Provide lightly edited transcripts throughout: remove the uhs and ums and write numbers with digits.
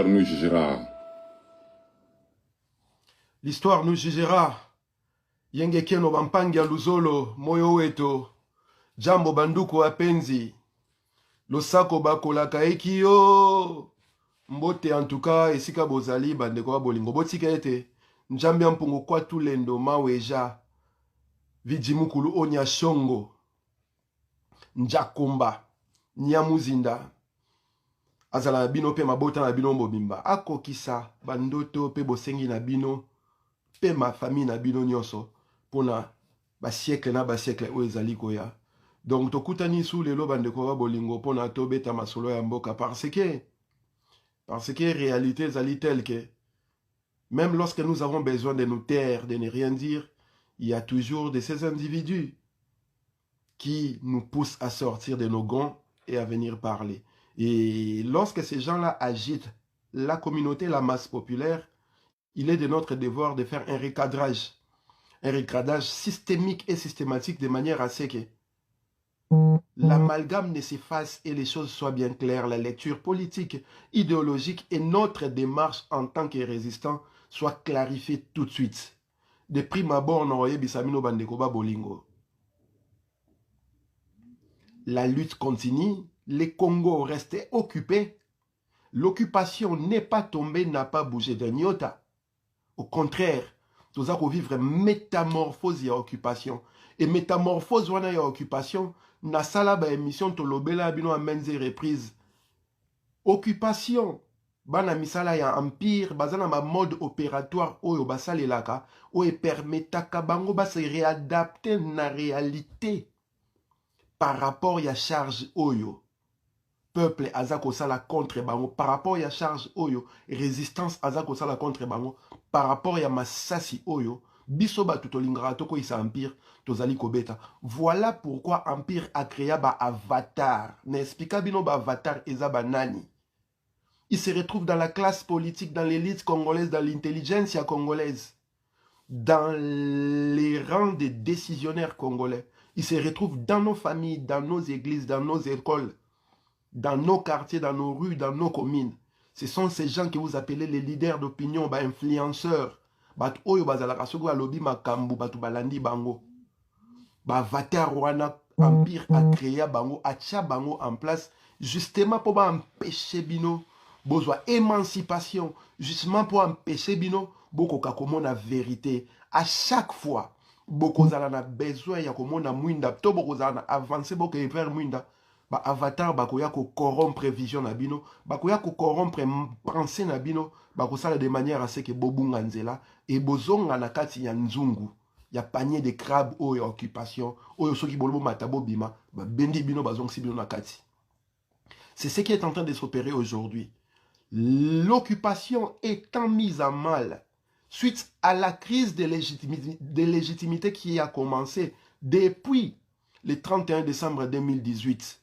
nous jugera. L'histoire nous jugera. Yengeke no bampangia luzolo, moyo weto. Jambo banduko apenzi. Losako bakola kaeki yo. Mbote en tout cas, esika bozali bandeko ba bolingo. Botika ete. Njambi mpungu kwa tulendo maweja. Vidimukulu onya shongo. Njakumba. Nyamuzinda. Azala na bino pe mabota na bino mbobimba. Akokisa bandoto pe bosengi na bino. Pe ma famille na bino nyonso. Pona ba siècle na ba siècle o ezali koya. Donc tokutani sous lelo bandeko ba bolingo pona tobeta masolo ya mboka parce que réalité ezali telle que même lorsque nous avons besoin de nous taire, de ne rien dire, il y a toujours de ces individus qui nous poussent à sortir de nos gonds et à venir parler. Et lorsque ces gens-là agitent la communauté, la masse populaire, il est de notre devoir de faire un recadrage systémique et systématique de manière à ce que l'amalgame ne s'efface et les choses soient bien claires, la lecture politique, idéologique et notre démarche en tant que résistant soit clarifiée tout de suite. De prime abord, bolingo. La lutte continue, les Congos restaient occupés. L'occupation n'est pas tombée, n'a pas bougé d'un iota. Au contraire, nous avons vivre métamorphose et occupation. Et métamorphose et occupation, na sala ba émission tolobela bino a maintes reprises. Occupation, bana misala ya empire, bazana ma mode opératoire oyo basalelaka, oyo permetaka bango ba se réadapter na réalité par rapport ya charge oyo. Peuple azako sala contre bango par rapport ya charge oyo, résistance azako sala contre bango par rapport ya masasi oyo, biso batu tolingara toko isa empire tozali kobeta. Voilà pourquoi empire a créé ba avatar. N'explique bino ba avatar eza ba nani. Il se retrouve dans la classe politique, dans l'élite congolaise, dans l'intelligentsia congolaise, dans les rangs des décisionnaires congolais. Il se retrouve dans nos familles, dans nos églises, dans nos écoles, dans nos quartiers, dans nos rues, dans nos communes. Ce sont ces gens que vous appelez les leaders d'opinion, bah, influenceurs. Bah, oyo bazalaka soki alobi makambu batu balandi bango. Bah, avatar wana empire a créé bango, a tia bango en place, justement pour empêcher bino, besoin émancipation, justement pour empêcher bino, boko kakomo na vérité. À chaque fois, boko zala na besoin ya komo na mwinda, to boko zala na avancer boko vers mwinda. Ba avatar bakoya ko corrompre vision na bino, bakoya ko corrompre pensée na bino, bakosala de manière à ce que bobunga nzela et bozonga na kati ya nzungu, ya panier de crabe oyo occupation, oyo soki bolobo matabo bima, ba bendi bino bazongsi bino na kati. C'est ce qui est en train de s'opérer aujourd'hui. L'occupation étant mise à mal suite à la crise de légitimité qui a commencé depuis le 31 décembre 2018,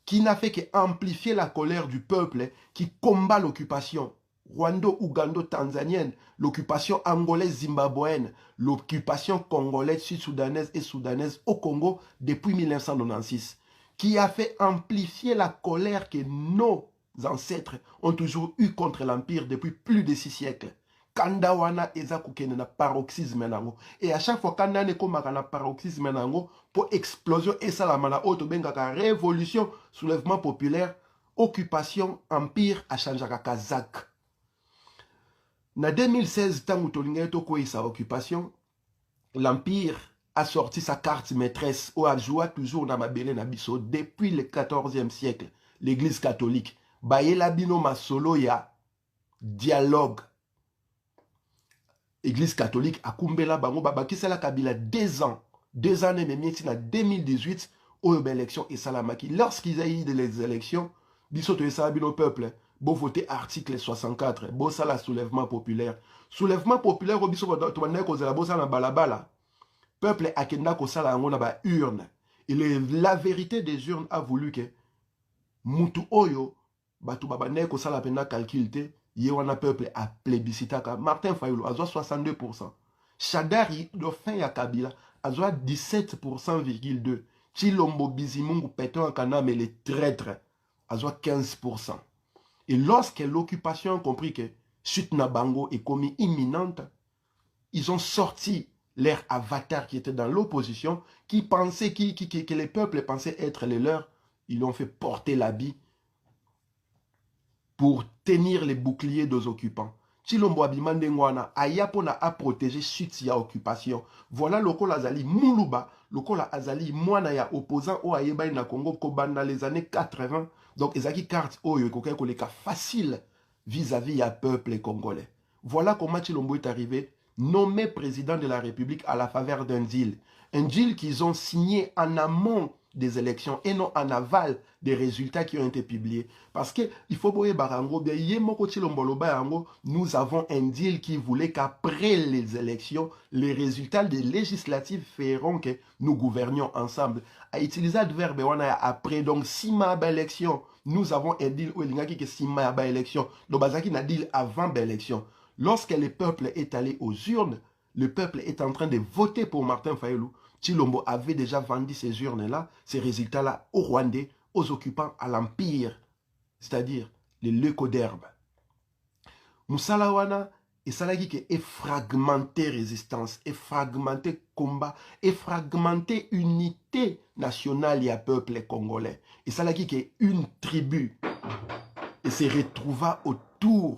qui n'a fait qu'amplifier la colère du peuple qui combat l'occupation rwando-ougando-tanzanienne, l'occupation angolaise-zimbabwéenne, l'occupation congolaise, sud-soudanaise et soudanaise au Congo depuis 1996, qui a fait amplifier la colère que nos ancêtres ont toujours eue contre l'Empire depuis plus de 6 siècles. Kandawana ezakukene na paroxysme nango. Et à chaque fois kanda ne komaka na paroxysme nango pour explosion et salamana auto bengaka révolution, soulèvement populaire, occupation, empire a changé kazak. Na 2016 tango tolinga toko sa occupation, l'empire a sorti sa carte maîtresse ou a joué toujours na mabele na biso depuis le 14e siècle, l'église catholique. Bayela bino masolo ya dialogue. Église catholique a kumbela bango babakisela Kabila 2 ans. 2 ans et demi en 2018 au élection et salamaki. Lorsqu'il y a eu des élections, bisoto et sabino peuple, bo voté article 64, bo sala soulèvement populaire. Soulèvement populaire au biso to bana ko zela bo sala balabala. Peuple akenda ko sala ngona ba urne. Et la vérité des urnes a voulu que mutu oyo batu babane ko sala pena calculité. Yewana peuple a plébiscitaka. Martin Fayulu a 62%. Shadari, le fin ya Kabila, a 17,2%. Chilombo Bizimungu Péton Kaname, les traîtres, a 15%. Et lorsque l'occupation a compris que Chute Nabango est commis imminente, ils ont sorti leur avatar qui était dans l'opposition, qui pensait que les peuples pensaient être les leurs. Ils l'ont fait porter l'habit pour tenir les boucliers des occupants. Chilombo Abimandengwana, Ayapona a protégé suite ya occupation. Voilà lokola azali Moulouba, lokola azali mwana ya opposant au Ayeba na Congo Kobanda les années 80. Donc ezaki carte oyo koka koleka facile vis-à-vis ya peuple congolais. Voilà comment Chilombo est arrivé nommé président de la République à la faveur d'un deal. Un deal qu'ils ont signé en amont des élections et non en aval des résultats qui ont été publiés. Parce que il faut boyer barango, nous avons un deal qui voulait qu'après les élections, les résultats des législatives feront que nous gouvernions ensemble. À utiliser le verbe après, donc si ma élection, nous avons un deal où il y a que si ma élection, donc bazaki na deal avant l'élection. Lorsque le peuple est allé aux urnes, le peuple est en train de voter pour Martin Fayulu. Chilombo avait déjà vendu ces urnes-là, ces résultats-là aux Rwandais, aux occupants, à l'Empire, c'est-à-dire les leucoderbes. Moussalawana et Salagi qui est fragmenté résistance, est fragmenté combat, est fragmenté unité nationale et à peuple congolais. Et Salagi qui est une tribu et se retrouva autour.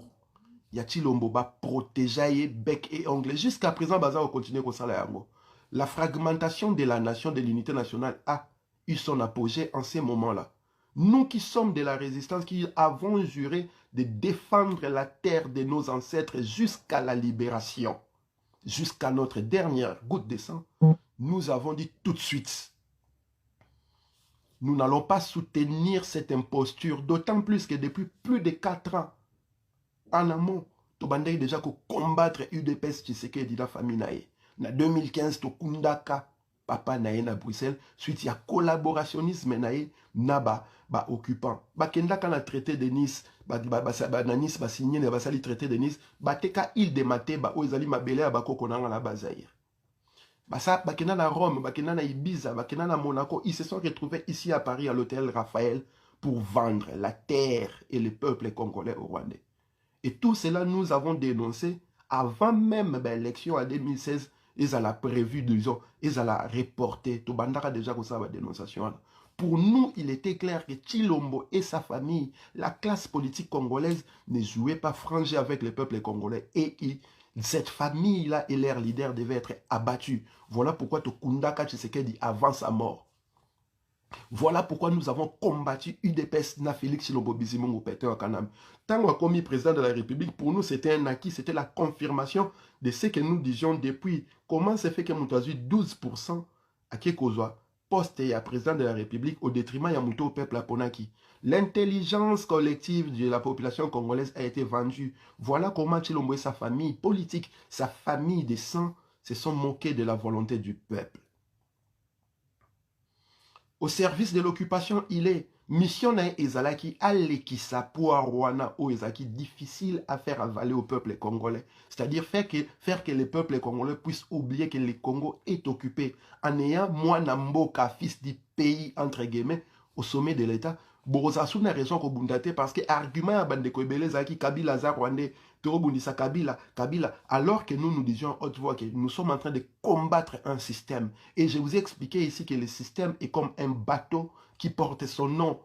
Yachilombo ba protéger bec et ongle. Jusqu'à présent, Baza on continue comme ça là. La fragmentation de la nation, de l'unité nationale a eu son apogée en ces moments-là. Nous qui sommes de la résistance, qui avons juré de défendre la terre de nos ancêtres jusqu'à la libération, jusqu'à notre dernière goutte de sang, nous avons dit tout de suite, nous n'allons pas soutenir cette imposture, d'autant plus que depuis plus de 4 ans, en amont, Tobandai déjà combattre UDPS Tshisekedi la famille nae. En 2015, Tokundaka papa nae na Bruxelles, suite à collaborationnisme nae naba ba occupant. Ba kendaka na traité de Nice, ba Nice ba signé na ba sali traité de Nice, ba teka île de Maté ba oezali mabele ba kokonanga la bazaïr. Ba sa ba kenda na Rome, ba kenda na Ibiza, ba kenda na Monaco, ils se sont retrouvés ici à Paris à l'hôtel Raphaël pour vendre la terre et le peuple congolais au Rwandais. Et tout cela, nous avons dénoncé avant même l'élection en 2016. Ils ont prévu, disons, ils ont reporté. Tout bandara déjà comme ça, la dénonciation. Pour nous, il était clair que Chilombo et sa famille, la classe politique congolaise, ne jouaient pas frangé avec le peuple congolais. Et cette famille-là et leur leader devaient être abattus. Voilà pourquoi Tokundaka Tshisekedi avant sa mort. Voilà pourquoi nous avons combattu UDPS na Félix Chilombo Bizimungu Pété au Kanam. Tant qu'on a commis président de la République, pour nous c'était un acquis, c'était la confirmation de ce que nous disions depuis. Comment c'est fait que nous avons 12% à Kekozwa, poste et à président de la République au détriment Yamuto au peuple aponaki. L'intelligence collective de la population congolaise a été vendue. Voilà comment Chilombo et sa famille politique, sa famille de sang, se sont moqués de la volonté du peuple. Au service de l'occupation, il est mission na ezalaki alekisa pour Rwanda ou ezaki difficile à faire avaler au peuple congolais. C'est-à-dire faire que le peuple congolais puisse oublier que le Congo est occupé en ayant Mwana Mboka, fils du pays, entre guillemets, au sommet de l'État. Borosasu n'a raison qu'au Bundate parce que argument à bande de zaki Kabila za Rwandais, Torobundisa Kabila, alors que nous disions haute voix que nous sommes en train de combattre un système. Et je vous ai expliqué ici que le système est comme un bateau qui porte son nom.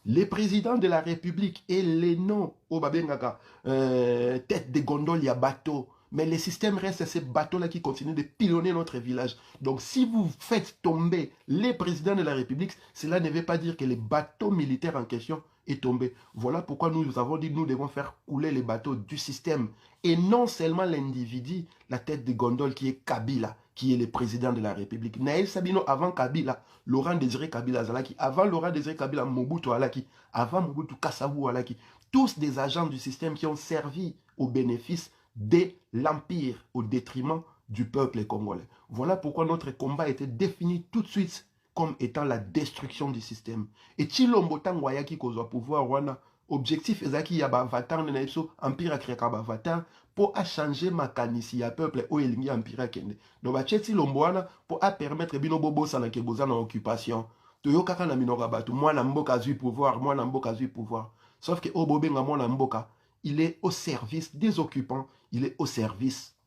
Les présidents de la République et les noms, tête de gondole, il y a bateau. Mais le système reste ces bateaux-là qui continuent de pilonner notre village. Donc si vous faites tomber les présidents de la République, cela ne veut pas dire que le bateau militaire en question est tombé. Voilà pourquoi nous avons dit que nous devons faire couler les bateaux du système. Et non seulement l'individu, la tête de gondole qui est Kabila, qui est le président de la République. Naël Sabino avant Kabila, Laurent Désiré Kabila Zalaki, avant Laurent Désiré Kabila Mobutu Alaki, avant Mobutu Kassabou Alaki. Tous des agents du système qui ont servi au bénéfice de l'Empire au détriment du peuple congolais. Voilà pourquoi notre combat était défini tout de suite comme étant la destruction du système. Et Chilombo Tangwayaki kozwa pouvoir wana objectif ezaki ya bavatar na biso empire akreka bavatar pour changer makanisi ya peuple o elingi empire kende. Donc ba Chilombo wana pour permettre bino bobo sana ke boza na occupation. Toyo kaka na minora batu mwana mboka zui pouvoir, mwana mboka zui pouvoir. Sauf que Obobenga Mwana Mboka, il est au service des occupants, il est au service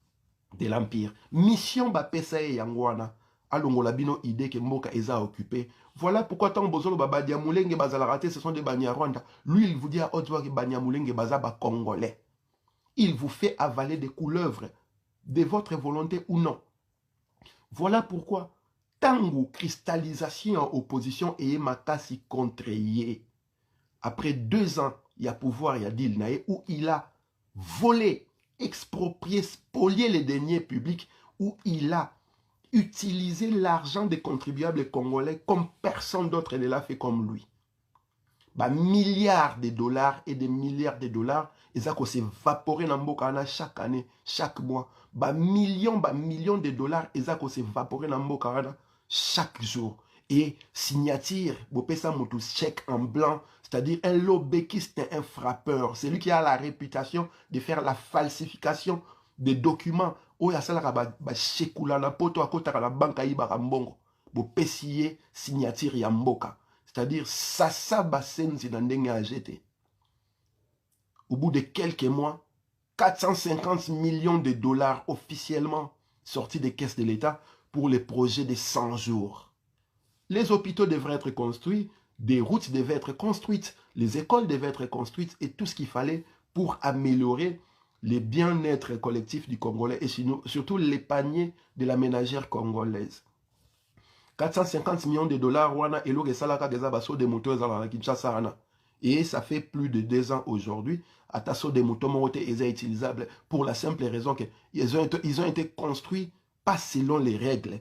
de l'Empire. Mission Bapesa et Yangwana, alongola bino idée que Mboka eza occupé. Voilà pourquoi tant Bozolo Badiamoulenge Bazalarate, ce sont des Banyarwanda. Lui, il vous dit à haute voix que Banyamulenge Bazaba Congolais. Il vous fait avaler des couleuvres de votre volonté ou non. Voilà pourquoi, tango cristallisation en opposition et makasi contre ye. Après 2 ans, il y a pouvoir, il y a deal nae, où il a volé, exproprié, spolié les deniers publics, où il a utilisé l'argent des contribuables congolais comme personne d'autre ne l'a fait comme lui. Bah, milliards de dollars et des milliards de dollars, et ça s'évaporer dans Mbokana chaque année, chaque mois. Bah, millions de dollars, et ça s'évaporer dans Mbokana chaque jour. Et signature, Bopesa Motou, chèque en blanc, c'est-à-dire un lobéquiste, un frappeur. C'est lui qui a la réputation de faire la falsification des documents. Oh, ya sala ba chekula na poto akota la banque aïba rambongo. Bopesiye signature ya mboka. C'est-à-dire, Sasa Basenzi Nandenge a jeté. Au bout de quelques mois, 450 millions de dollars officiellement sortis des caisses de l'État pour les projets de 100 jours. Les hôpitaux devraient être construits, des routes devaient être construites, les écoles devaient être construites et tout ce qu'il fallait pour améliorer le bien-être collectif du Congolais et surtout les paniers de la ménagère congolaise. 450 millions de dollars, et ça fait plus de 2 ans aujourd'hui. Atasso des moutons est utilisable pour la simple raison qu'ils ont été construits pas selon les règles.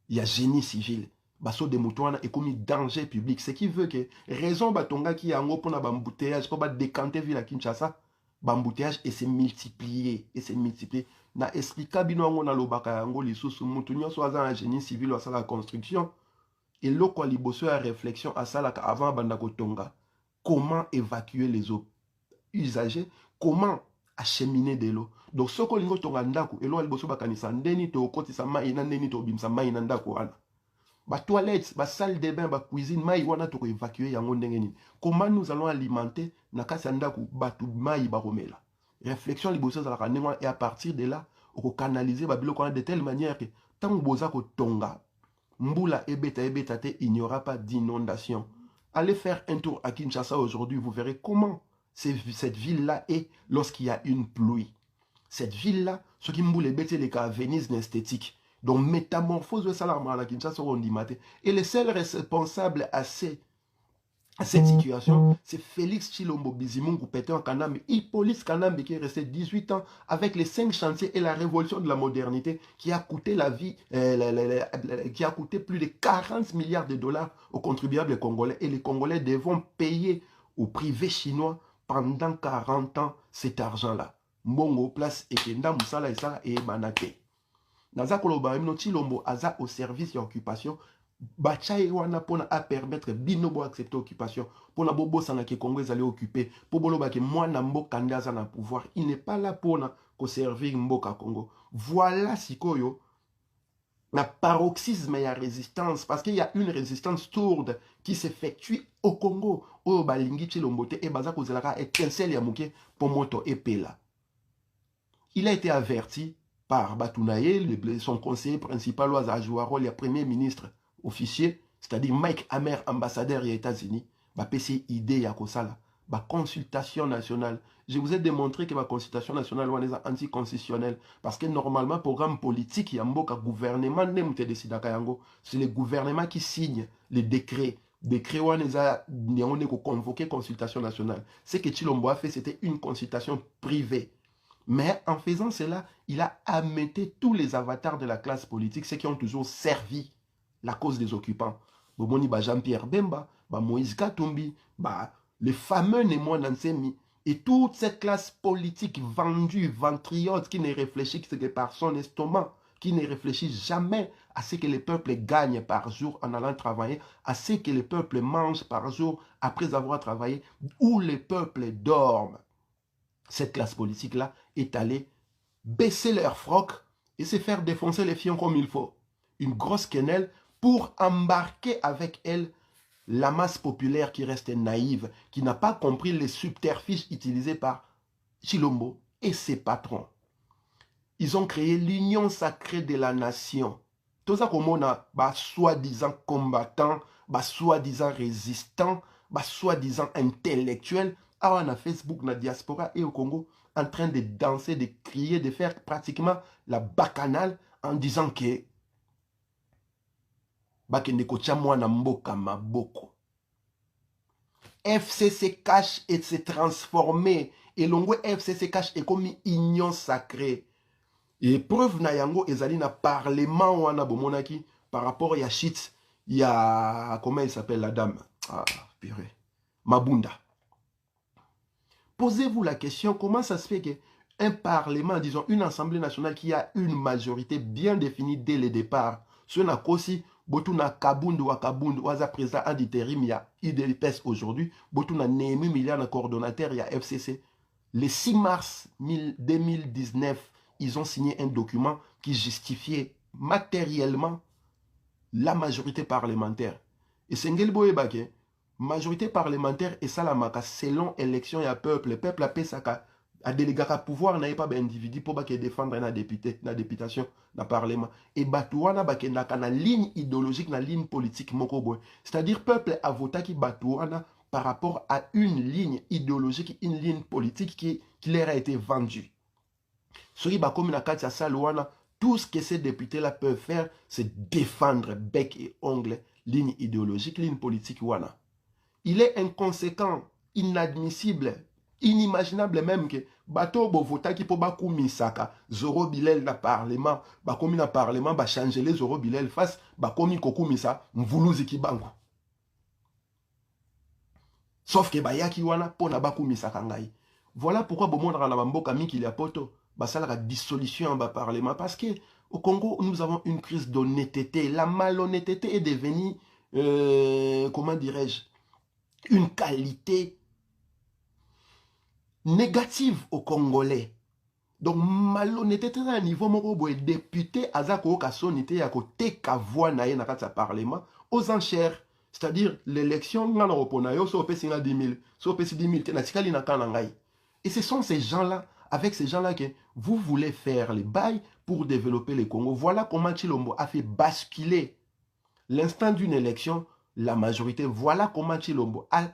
Il y a génie civil. Basso des moutons est commis danger public. Ce qui veut que raison batonga qui a un pour l'embouteillage, pour décanter ville à Kinshasa, l'embouteillage et s'est multiplié. Et s'est multiplié. Na explica bino na lobaka yango lisusu mutu nyonso aza un génie civil à la construction et loko liboso ya réflexion à ça avant bandako tonga comment évacuer les eaux usagers, comment acheminer de l'eau. Donc ce ko lingo tonga ndako elo liboso bakanisa ndeni to kotisa mai na ndeni to bimsa mai na ndako wana ba toilettes, ba salle de bain, ba cuisine mai wana to évacuer yango ndenge nini. Comment nous allons alimenter na kasa ndako batu mai ba romela. Réflexion liboso za la et à partir de là on canaliser babiloko de telle manière que tant boza ko tonga mbula ebeta te, il n'y aura pas d'inondation. Allez faire un tour à Kinshasa aujourd'hui, vous verrez comment cette ville-là est lorsqu'il y a une pluie. Cette ville-là, ce qui mboule ebete les cas Venise esthétique. Donc métamorphose de salarma à Kinshasa on dit maté. Et le seul responsable à cette situation, c'est Félix Tshilombo Bizimungu Pété en Kanambe, Hippolyte Kanambe qui est resté 18 ans avec les 5 chantiers et la révolution de la modernité qui a coûté la vie, qui a coûté plus de 40 milliards de dollars aux contribuables congolais et les Congolais devront payer au privé chinois pendant 40 ans cet argent-là. Mbongo place et Kenda Moussala et ça et Banake. Naza Koloba Tshilombo aza au service de l'occupation. Bachaye wana pona a permettre binobo accepter occupation pona bobo sana ke Congo allait occuper pour boloba ke mwana mboka ndaza na pouvoir il n'est pas là pour ko servir mboka Congo. Voilà sikoyo na paroxysme ya résistance parce qu'il y a une résistance sourde qui s'effectue au Congo o balingi Tshilombo te e baza ko zelaka étincelle ya muke po moto epela. Il a été averti par Batunaye, son conseiller principal Oaza Jouarol, le premier ministre officier, c'est-à-dire Mike Hammer, ambassadeur des États-Unis, va passer idée à Kosala, la consultation nationale. Je vous ai démontré que la consultation nationale est anticonstitutionnelle parce que normalement, programme politique, il y a un gouvernement, c'est le gouvernement qui signe les décrets. Décret où on a convoqué consultation nationale. Ce que Tshilombo a fait, c'était une consultation privée. Mais en faisant cela, il a amété tous les avatars de la classe politique, ceux qui ont toujours servi la cause des occupants. Bomoni Jean-Pierre Bemba, Moïse Katumbi, les fameux Némois Nansemi, et toute cette classe politique vendue, ventriote, qui ne réfléchit que par son estomac, qui ne réfléchit jamais à ce que le peuple gagne par jour en allant travailler, à ce que le peuple mange par jour après avoir travaillé, où le peuple dorme. Cette classe politique-là est allée baisser leur froc et se faire défoncer les fions comme il faut. Une grosse quenelle pour embarquer avec elle la masse populaire qui reste naïve, qui n'a pas compris les subterfuges utilisés par Chilombo et ses patrons. Ils ont créé l'union sacrée de la nation. Tout ça comme on a soi-disant combattants, soi-disant résistants, soi-disant intellectuels, on a Facebook, na diaspora et au Congo, en train de danser, de crier, de faire pratiquement la bacchanale en disant que FCC cache et s'est transformé. Et l'ongo FCC cache est comme une union sacrée. Et preuve na yango ezali na parlement wana bomonaki par rapport à shit, il y a comment il s'appelle la dame, purée, Mabunda. Posez-vous la question, comment ça se fait qu'un parlement, disons une assemblée nationale qui a une majorité bien définie dès le départ, ce n'a qu'aussi Botuna Kabundu wa Kabundu, waza président d'intérim, il y a IDPS aujourd'hui, Botuna Némi Milian coordonnateur, il y a FCC. Le 6 mars 2019, ils ont signé un document qui justifiait matériellement la majorité parlementaire. Et c'est Ngelboe Bake, majorité parlementaire et ça la maka selon élection et à peuple. Le peuple a payé ça à déléguer à pouvoir n'a pas d'individu pour défendre la député, la députation, le parlement. Et batouana na ligne idéologique, na ligne politique mokoboy. C'est-à-dire peuple a voté qui batouana par rapport à une ligne idéologique, une ligne politique qui leur a été vendue. Ceux qui comme na katia salouana, tout ce que ces députés-là peuvent faire, c'est défendre bec et ongle, ligne idéologique, ligne politique wana. Il est inconséquent, inadmissible, inimaginable même que bateau bo vota qui peut bakou misaka Zoro Bilel na parlement bakomi na parlement ba changer les Zoro Bilel face bakomi koku misa mvuluzi ki bango. Sauf que bayaki wana pona bakou misaka ngai. Voilà pourquoi bomo na mboka miki ya poto basala la dissolution en parlement parce que au Congo nous avons une crise d'honnêteté. La malhonnêteté est devenue comment dirais-je, une qualité négative aux Congolais. Donc, malhonnêteté à un niveau moko député azako kasonité ya kote kavoa na ye na kati ya parlement aux enchères. C'est-à-dire l'élection ngana opona yo so pesi nga 10 000, so pesi 10 000 na tikali na kana ngai. Et ce sont ces gens-là, avec ces gens-là que vous voulez faire les bails pour développer le Congo. Voilà comment Chilombo a fait basculer l'instant d'une élection la majorité. Voilà comment Chilombo a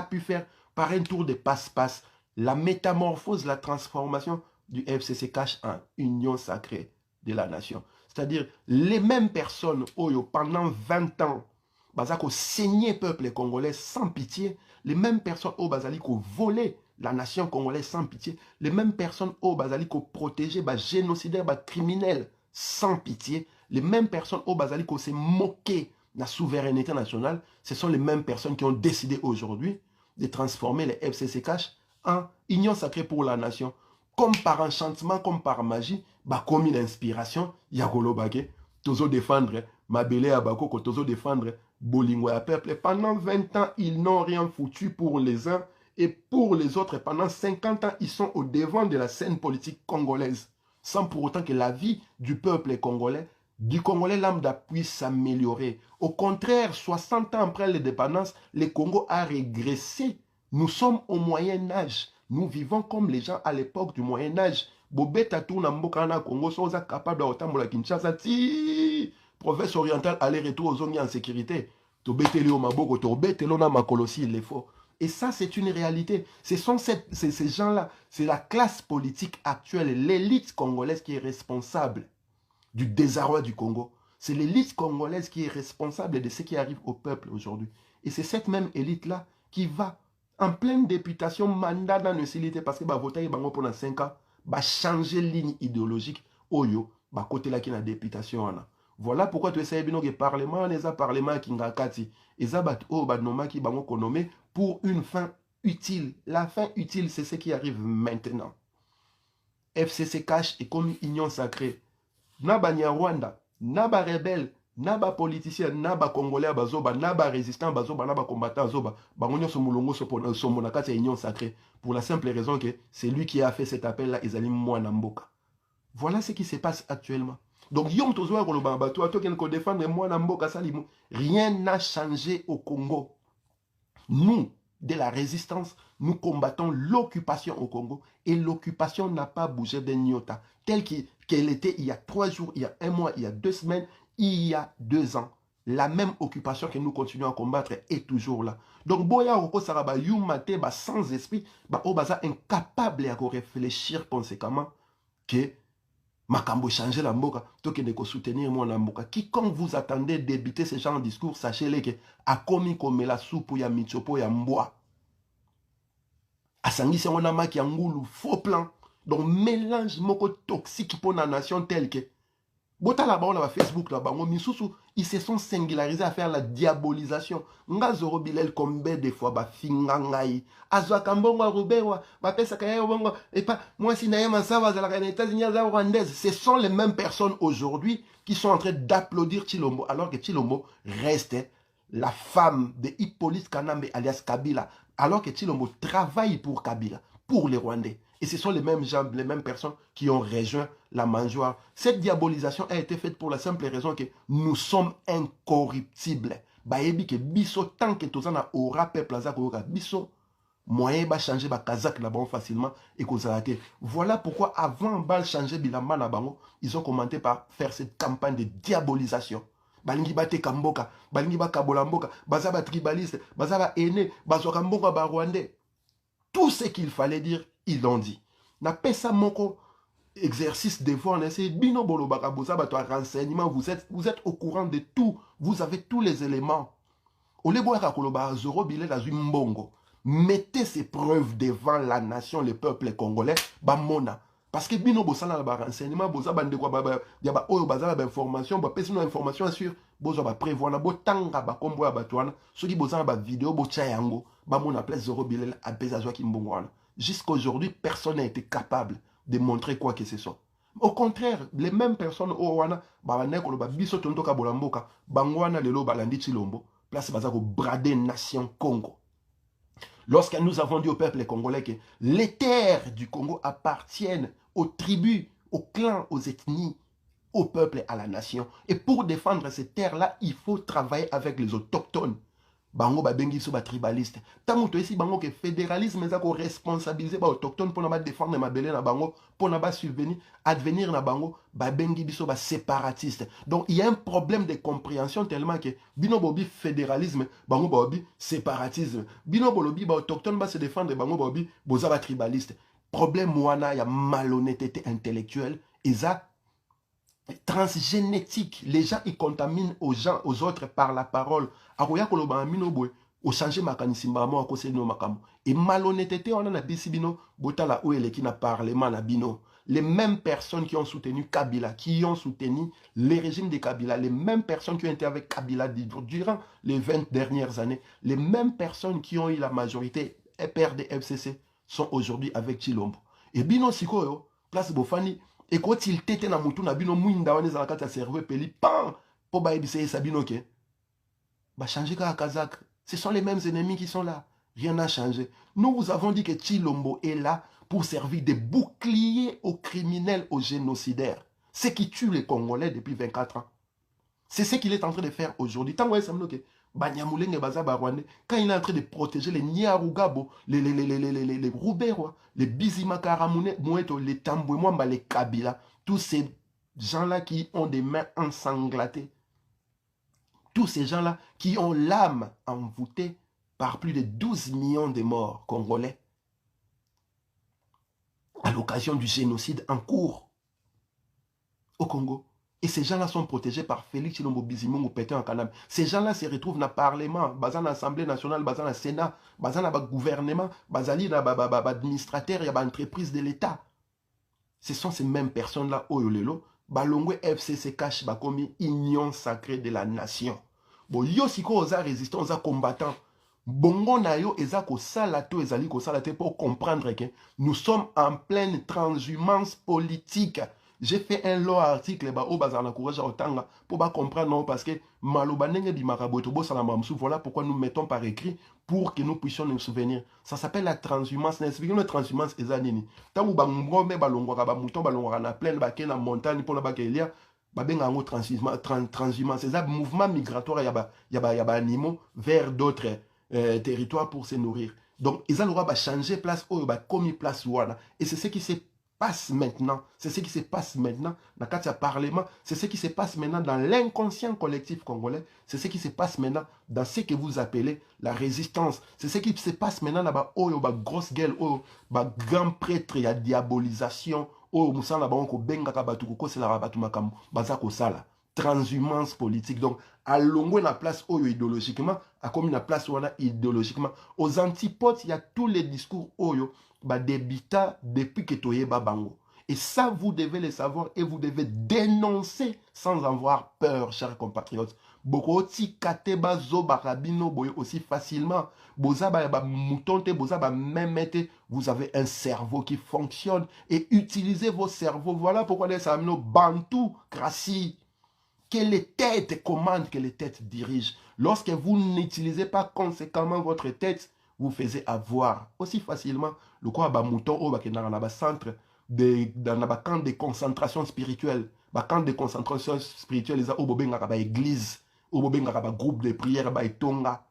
pu faire par un tour de passe-passe la métamorphose, la transformation du FCC cache en union sacrée de la nation. C'est-à-dire les mêmes personnes, pendant 20 ans, bazako saigné peuple congolais sans pitié, les mêmes personnes au bazaliko volé la nation congolaise sans pitié, les mêmes personnes au bazaliko protégé, génocidaire, criminel sans pitié, les mêmes personnes au bazaliko s'est moqué de la souveraineté nationale, ce sont les mêmes personnes qui ont décidé aujourd'hui de transformer les FCC cache en union sacrée pour la nation. Comme par enchantement, comme par magie, comme une inspiration, Yagolo Bagé, Tozo défendre, Mabele Abako, Tozo défendre, Bolingo à peuple. Pendant 20 ans, ils n'ont rien foutu pour les uns et pour les autres. Pendant 50 ans, ils sont au devant de la scène politique congolaise. Sans pour autant que la vie du peuple congolais, du Congolais lambda puisse s'améliorer. Au contraire, 60 ans après l'indépendance, le Congo a régressé. Nous sommes au Moyen-Âge. Nous vivons comme les gens à l'époque du Moyen-Âge. Bobeta tourna mboka na Congo, soza capable d'otambola Kinshasa, ti province orientale aller-retour aux zones en sécurité. Tobeteli o maboko, tobeteli na makolosi, il est faux. Et ça, c'est une réalité. Ce sont ces gens-là, c'est la classe politique actuelle, l'élite congolaise qui est responsable du désarroi du Congo. C'est l'élite congolaise qui est responsable de ce qui arrive au peuple aujourd'hui. Et c'est cette même élite-là qui va en pleine députation, mandat dans l'utilité parce que voter pendant 5 ans, changer ligne idéologique, oyo, côté là qui la députation. Voilà pourquoi tu essayes que le Parlement, les parlements qui ngakati, les noma qui nommé pour une fin utile. La fin utile, c'est ce qui arrive maintenant. FCC cache est comme une union sacrée. Naba Nyarwanda, naba rebelle, naba politicien, naba congolais bazoba, naba résistant bazoba, naba combattant bazoba, bangonyo somulongo somonakati ya union sacrée. Pour la simple raison que c'est lui qui a fait cet appel-là, Ezali Mwana Mboka. Voilà ce qui se passe actuellement. Donc, yom tozoa koloba bato, toi qui défendre moi na mboka salimo. Rien n'a changé au Congo. Nous, de la résistance, nous combattons l'occupation au Congo et l'occupation n'a pas bougé d'un iota, telle qu'elle était il y a 3 jours, il y a 1 mois, il y a 2 semaines, il y a 2 ans. La même occupation que nous continuons à combattre est toujours là. Donc, boya oko saraba yumate ba sans esprit, ba obaza incapable à réfléchir conséquemment que makambo changer la mboka, toke de soutenir mon mboka. Quiconque vous attendez débiter ce genre de discours, sachez-le que a commis comme la soupe ya michopo ya mboa. Asangisi on a maki ngulu faux plan. Donc mélange moko toxique pour la nation telle que bota là-bas on a Facebook là-bas on misusu ils se sont singularisés à faire la diabolisation. Nga Zoro Bilel combien de fois ba finga ngai azwa kambongo rubewa ba pesa kaya bongo et pas moi si naema sawa za la États-Unis za rwandaise. Ce sont les mêmes personnes aujourd'hui qui sont en train d'applaudir Chilombo alors que Chilombo reste la femme de Hippolyte Kanambe alias Kabila, alors que Chilombo travaille pour Kabila, pour les Rwandais. Et ce sont les mêmes gens, les mêmes personnes qui ont rejoint la mangeoire. Cette diabolisation a été faite pour la simple raison que nous sommes incorruptibles. Baebi que biso tant que tout ça aura peuple azak biso moyen ba changer ba kazak là-bas facilement et kozalake. Voilà pourquoi avant de changer bilamba na bango, ils ont commenté par faire cette campagne de diabolisation. Balingi bate kamboka, balingi ba kabolamboka, baza ba tribaliste, baza ba aîné, bazo kamboka ba rwandais. Tout ce qu'il fallait dire, ils l'ont dit. Na pesa moko exercice de voir, c'est bino bolo baka boza ba toi renseignement, vous êtes au courant de tout, vous avez tous les éléments. Olebo ya koloba Zoro Bilel azui mbongo. Mettez ces preuves devant la nation, le peuple congolais, ba mona. Parce que bino bosala ba renseignement, boza bande kwa ba ya ba oyo bazala ba information, ba pesi no information sur bozo ba prévoir na bo tanga ba kombo ya batwana, soki bozala ba vidéo bo tia yango, ba mona place Zoro Bilel a pesa zwa ki mbongo wana. Jusqu'à aujourd'hui, personne n'a été capable de montrer quoi que ce soit. Au contraire, les mêmes personnes au wana ba neko ba biso tonto ka bolamboka, bangwana lelo balandi Chilombo, place baza ko brader nation Congo. Lorsque nous avons dit au peuple congolais que les terres du Congo appartiennent aux tribus, aux clans, aux ethnies, au peuple, à la nation. Et pour défendre ces terres-là, il faut travailler avec les autochtones. Bango ba bengi so ba tribaliste. Tango to esi bango que fédéralisme eza ko responsabiliser ba autochtone pour na ba défendre ma belé na bango, pour na ba subvenir advenir na bango, ba bengi biso ba séparatiste. Donc il y a un problème de compréhension tellement que bino bobi fédéralisme, bango bobi séparatisme. Bino bolobi ba autochtone ba se défendre bango bobi boza ba tribaliste. Problème wana ya malhonnêteté intellectuelle eza transgénétique. Les gens ils contaminent aux gens, aux autres par la parole. Aroya koloba mino boy, au changer makanisimba mo akose no makamo. Et malhonnêteté on a na bisibino botala ou ele qui na parlement na bino. Les mêmes personnes qui ont soutenu Kabila, qui ont soutenu les régimes de Kabila, les mêmes personnes qui ont été avec Kabila durant les 20 dernières années, les mêmes personnes qui ont eu la majorité PRD FCC sont aujourd'hui avec Chilombo. Et bino sikoyo, place Bofani, et quand il t'était na mutu na bino mwinda wane za kata cerveau peli pan po ba ebise sabino ke ba changer ka Kazakh. Ce sont les mêmes ennemis qui sont là. Rien n'a changé. Nous vous avons dit que Chilombo est là pour servir de bouclier aux criminels, aux génocidaires. Ceux qui tuent les Congolais depuis 24 ans. C'est ce qu'il est en train de faire aujourd'hui. Tant que quand il est en train de protéger les Nyarugabo, les Rouberois, les Bizimakaramoune, les Tambouemouamba, les Kabila, tous ces gens-là qui ont des mains ensanglatées, tous ces gens-là qui ont l'âme envoûtée par plus de 12 millions de morts congolais à l'occasion du génocide en cours au Congo. Et ces gens-là sont protégés par Félix Chilombo Bizimungu Pétain en Kanam. Ces gens-là se retrouvent dans le Parlement, dans l'Assemblée nationale, dans le Sénat, dans le gouvernement, dans l'administrateur, il y a l'entreprise de l'État. Ce sont ces mêmes personnes-là, Oyolelo, Balongwe FCC cache comme union sacrée de la nation. Bon, yo siko oza résistant, oza combattant. Bongo na yo eza ko salato ezali ko salate pour comprendre que nous sommes en pleine transhumance politique. J'ai fait un long article pour comprendre non, parce que voilà pourquoi nous mettons par écrit pour que nous puissions nous souvenir. Ça s'appelle la transhumance. La transhumance est zanini. Tant que balongwa balongwa na plaine, na montagne pour la bakelia, babenga yango transhumance, c'est un mouvement migratoire, il y a animaux vers d'autres territoires pour se nourrir. Donc ils ont changer place ou commis place wana, et c'est ce qui se passe maintenant, c'est ce qui se passe maintenant dans le Parlement, c'est ce qui se passe maintenant dans l'inconscient collectif congolais, c'est ce qui se passe maintenant dans ce que vous appelez la résistance, c'est ce qui se passe maintenant dans la grosse gueule, la grand prêtre, il y a diabolisation, musala bango benga ka batu ko sala batu makambo baza ko sala transhumance politique. Donc à longue na place oyo idéologiquement a comme na place wana idéologiquement aux antipodes, il y a tous les discours oyo ba débita depuis que toyeba bango, et ça vous devez le savoir et vous devez dénoncer sans avoir peur, chers compatriotes. Boko ti kateba zo barabino boyo aussi facilement. Boza ba moutonte, boza ba memete, vous avez un cerveau qui fonctionne et utilisez vos cerveaux. Voilà pourquoi les amino bantou grassi. Que les têtes commandent, que les têtes dirigent. Lorsque vous n'utilisez pas conséquemment votre tête, vous faisiez avoir aussi facilement le quoi ba mouton au ba centre dans le camp de concentration spirituelle. Ba camp de concentration spirituelle, les a obobenga ba église, obobenga ba groupe de prière ba etonga.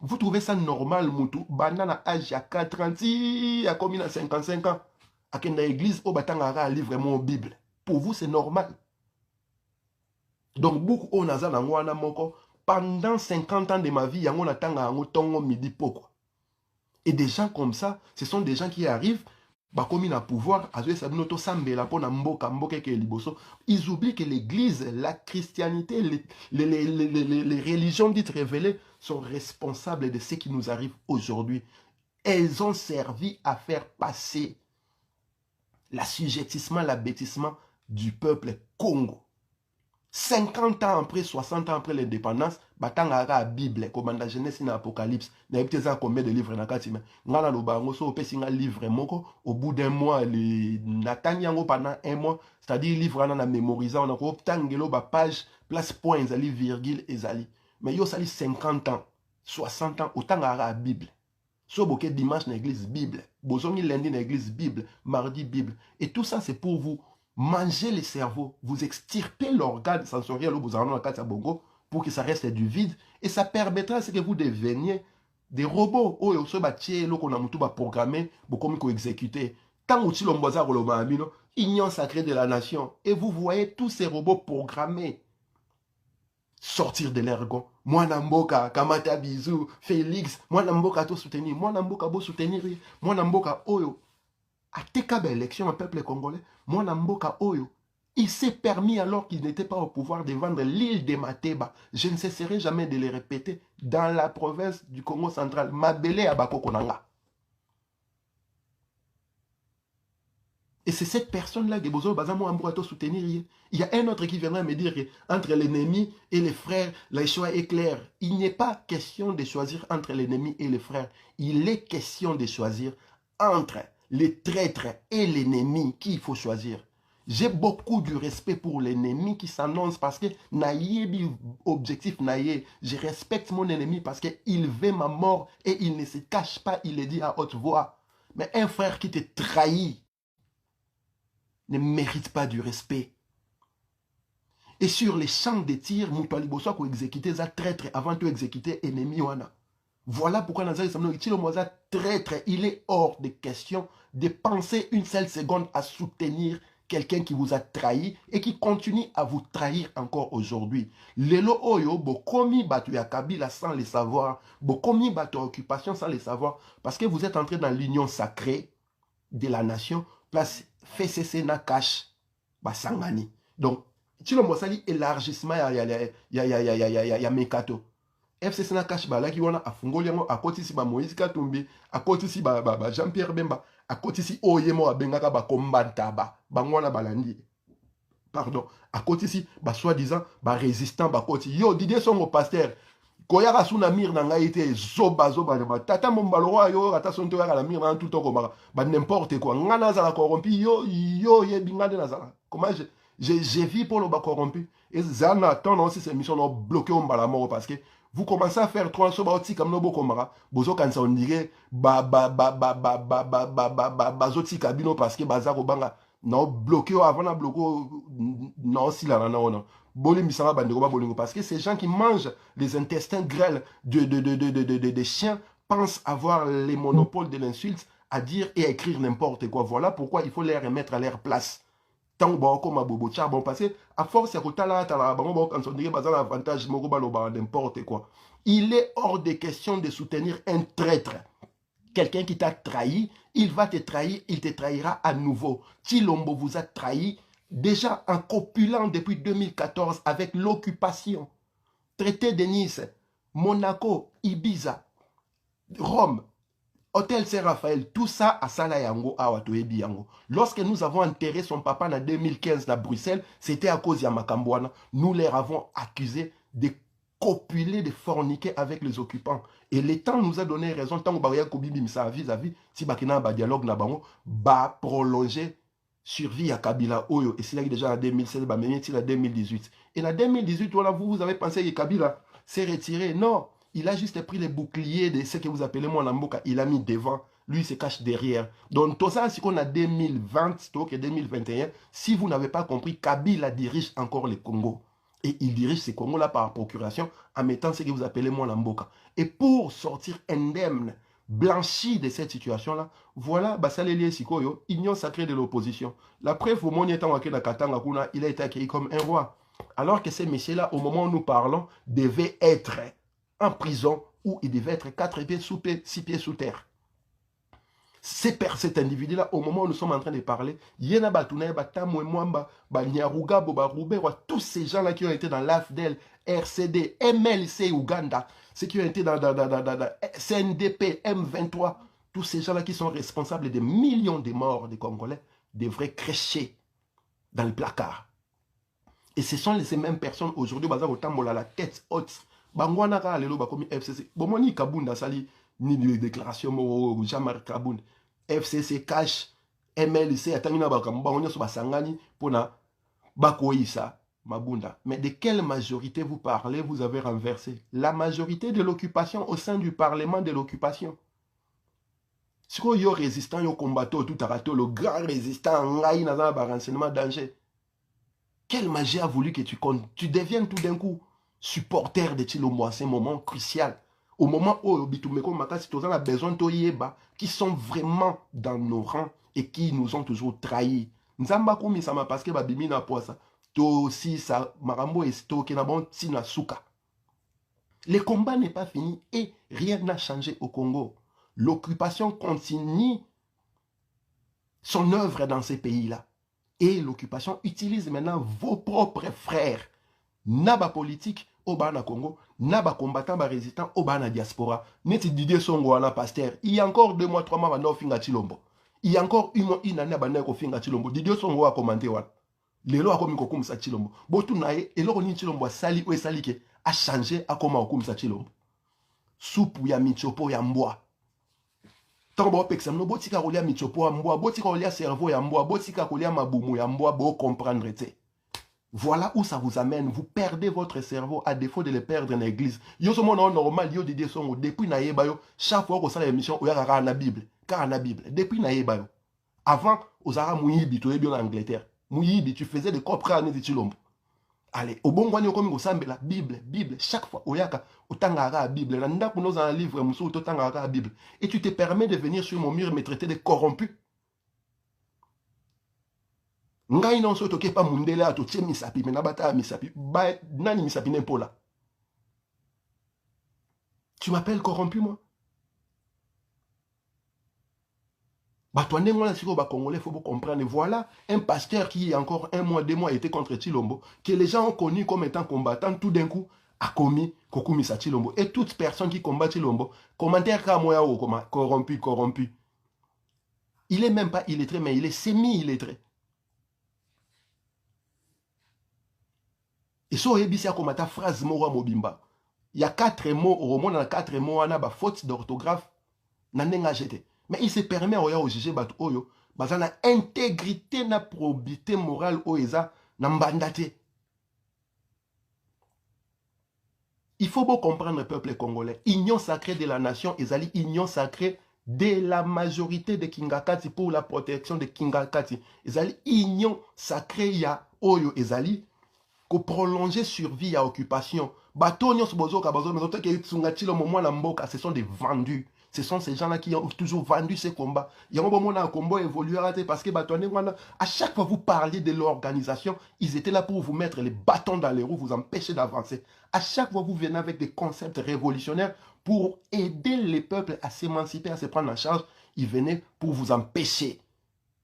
Vous trouvez ça normal, moutou? Banana âge à 4 ans, il a commis à 55 ans. À quelle église, au batanga a livre mon Bible. Pour vous, c'est normal. Donc, beaucoup on a pendant 50 ans de ma vie, on a tongo midi poko. Et des gens comme ça, ce sont des gens qui arrivent, comme ils ont pouvoir, ils oublient que l'église, la christianité, les religions dites révélées sont responsables de ce qui nous arrive aujourd'hui. Elles ont servi à faire passer l'assujettissement, l'abêtissement du peuple Congo. 50 ans après, 60 ans après l'indépendance, batanga la Bible, comme la Genèse et l'Apocalypse, n'a pas combien de livres dans le cas. Ngana lo bango so pe singa livre moko au bout d'un mois les natanyango pendant un mois, c'est-à-dire livre na mémorisant on a ko tangelo ba page place point ezali virgule ezali. Mais yo sali 50 ans, 60 ans autant la Bible. So boké dimanche na église Bible, bozongi lundi na église Bible, mardi Bible, et tout ça c'est pour vous manger le cerveau, vous extirper l'organe sensoriel au Bouzarano à Bongo pour que ça reste du vide, et ça permettra à ce que vous deveniez des robots. Oh, ce bâti, l'eau qu'on a tout programmé, beaucoup mieux exécuter. Tant que l'on boit union sacrée de la nation, et vous voyez tous ces robots programmés sortir de l'ergon. Moi Namboka, Kamata Bizou, Félix, moi Namboka to soutenir, moi Namboka beau soutenir, moi Namboka Oyo. À Tekaba élection, un peuple congolais, Mwana Mboka Oyo, il s'est permis alors qu'il n'était pas au pouvoir de vendre l'île de Mateba. Je ne cesserai jamais de le répéter, dans la province du Congo central, Mabele Abako Konanga. Et c'est cette personne-là que Bozo Bazamo Ambourato soutenir. Il y a un autre qui viendra me dire qu'entre l'ennemi et les frères, le choix est clair. Il n'est pas question de choisir entre l'ennemi et les frères. Il est question de choisir entre les traîtres et l'ennemi qui il faut choisir. J'ai beaucoup de respect pour l'ennemi qui s'annonce parce que naïe objectif naïe. Je respecte mon ennemi parce qu'il veut ma mort et il ne se cache pas, il le dit à haute voix. Mais un frère qui te trahit ne mérite pas du respect. Et sur les champs de tir, Moutouali Bosso ko exécuter za traître avant de exécuter ennemi wana. Voilà pourquoi Nazari Samno Itilo Moza traître, il est hors de question de penser une seule seconde à soutenir quelqu'un qui vous a trahi et qui continue à vous trahir encore aujourd'hui. Lelo Oyo, Bokomi Batu ya Kabila sans le savoir, Bokomi Batu occupation sans le savoir, parce que vous êtes entré dans l'union sacrée de la nation, place FCC na cash, Basangani. Donc, Itilo Mosali élargissement ya Mekato. FCC na cash balaki wana afungoli yango akoti si ba Moïse Katumbi, akoti si ba Jean-Pierre Bemba, akoti si oyemo abengaka ba kombanta bangwana balandi. Pardon, akoti si ba soi-disant ba résistant ba koti. Yo Didier Songo pasteur. Koyaka suna mir na ngai te zoba ba tata mombalo yo ata sonto ya la mir na tout ko ba n'importe quoi. Ngana za la corrompu yo ye bingade na za. Comment j'ai vu pour le ba corrompu et zana tendance ces missions ont bloqué on la mort parce que vous commencez à faire 3 choses comme no bokomara bozo quand ça on dirait bazoti kabino parce que bazako banga non bloqué avant de bloquer non si là non non parce que ces gens qui mangent les intestins grêles des chiens pensent avoir les monopoles de l'insulte à dire et à écrire n'importe quoi. Voilà pourquoi il faut les remettre à leur place. Tant comme bobo bon parce que à force à côté là quand on dit bazar avantage n'importe quoi. Il est hors de question de soutenir un traître. Quelqu'un qui t'a trahi, il va te trahir, il te trahira à nouveau. Tshilombo vous a trahi déjà en copulant depuis 2014 avec l'occupation. Traité de Nice, Monaco, Ibiza, Rome, Hôtel Saint-Raphaël, tout ça à Salayango, à Watoebi Yango. Lorsque nous avons enterré son papa en 2015 à Bruxelles, c'était à cause de Yamakambouana. Nous les avons accusés de copuler, de forniquer avec les occupants. Et le temps nous a donné raison, tant que Kobibi Misa vis-à-vis, si Bakina ba dialogue na bango, ba prolonger survie à Kabila Oyo. Et c'est là déjà en 2016, ba mené en 2018. Et en 2018, voilà, vous avez pensé que Kabila s'est retiré. Non. Il a juste pris les boucliers de ce que vous appelez mon Mboka, il a mis devant, lui il se cache derrière. Donc tout ça, c'est qu'on a 2020, donc 2021, si vous n'avez pas compris, Kabila dirige encore le Congo. Et il dirige ce Congo-là par procuration en mettant ce que vous appelez mon Mboka. Et pour sortir indemne, blanchi de cette situation-là, voilà, Basaleli Sikoyo, union sacrée de l'opposition. La preuve, au moment où il a été accueilli comme un roi. Alors que ces messieurs-là, au moment où nous parlons, devaient être en prison où il devait être 4 pieds sous pied, 6 pieds sous terre. Cet individu-là, au moment où nous sommes en train de parler, Yena Batuna, Batamwe Mwamba, Banyaruga, Bobarube, tous ces gens-là qui ont été dans l'AFDEL, RCD, MLC Uganda, ceux qui ont été dans CNDP, M23, tous ces gens-là qui sont responsables des millions de morts des Congolais, devraient crécher dans le placard. Et ce sont ces mêmes personnes aujourd'hui, la tête haute. Bangwana ka lelo bakomi FCC. Bomoni Kabunda sali ni déclaration mo Jean-Marc Kabunda. FCC cash MLC atangina bakamba onyo so basangani pona bakoisa Mabunda. Mais de quelle majorité vous parlez? Vous avez renversé la majorité de l'occupation au sein du parlement de l'occupation. Si vous yo résistant yo combattant tout arato le grand résistant ngai na ba renseignement danger. Quelle magie a voulu que tu deviennes tout d'un coup supporter de Tshilombo à ce moment crucial. Au moment où Bitumeko Makasi Tozan a besoin de Yeba, qui sont vraiment dans nos rangs et qui nous ont toujours trahis. Nzamba Koumi Sama parce que Babimi na poisa. To si sa Marambo et Sto Kenabon Tina Suka. Le combat n'est pas fini et rien n'a changé au Congo. L'occupation continue son œuvre dans ces pays-là. Et l'occupation utilise maintenant vos propres frères. Naba politique au Bana Congo, naba combattant, ba résistant au Bana diaspora. Neti Didier Songo wana pasteur. Il y a encore 2 mois, 3 mois, bana ofinga Tshilombo. Il y a encore une année, bana ofinga Tshilombo. Didier Songo a commenté wana. Lelo a komi kokumisa Tshilombo. Botu nae, eloko ni Tshilombo a sali ou sali ke a changé a koma okumisa Tshilombo. Soupe ya michopo ya mboa. Tant bo pexam no botika kolia michopo ya mboa, botika kolia cerveau ya mboa, botika kolia mabumu ya mboa, bo comprendre te. Voilà où ça vous amène. Vous perdez votre cerveau à défaut de le perdre en église. Yo somo non normal yo Didier Songo depuis na yeba yo chaque fois qu'on sala émission oya kaka na Bible, car na Bible depuis na yeba yo. Avant ozara muyibi to yebi en Angleterre. Muyibi tu faisais des comprendre de Tshilombo. Allez, au bon gogne comme la Bible, chaque fois oyaka otanga la Bible, na ndaku nous un livre musu to tanga la Bible et tu te permets de venir sur mon mur et me traiter de corrompu. Ngai non so toke pa mundele ato tie misapi mena bata misapi ba nani misapi n'impola. Tu m'appelles corrompu moi? Bah toi n'est moi siko ba congolais faut comprendre. Voilà un pasteur qui il y a encore 1 mois 2 mois était contre Tshilombo que les gens ont connu comme étant combattant tout d'un coup a commis kokumisa Tshilombo et toute personne qui combat Tshilombo commentaire ka moya o comme corrompu. Il est même pas illettré mais il est semi-illettré. Et so ebisi comme ta phrase mora mobimba. Il y a 4 mots au roman dans 4 mots on a ba faute d'orthographe na nenga jeté. Mais il se permet au juger bat oyo bazana intégrité na probité morale oeza na mbandate. Il faut bien comprendre le peuple congolais. Union sacrée de la nation ezali union sacrée de la majorité de Kingakati pour la protection de Kingakati. Ezali union sacrée ya oyo ezali ko prolonger survie à occupation. Batonyo sobozoka bazo mais autant que tsungachilo moment la mboka, ce sont des vendus. Ce sont ces gens-là qui ont toujours vendu ces combats. Il y a un moment où un combat évolué parce que à chaque fois que vous parliez de l'organisation, ils étaient là pour vous mettre les bâtons dans les roues, vous empêcher d'avancer. À chaque fois que vous venez avec des concepts révolutionnaires pour aider les peuples à s'émanciper, à se prendre en charge, ils venaient pour vous empêcher.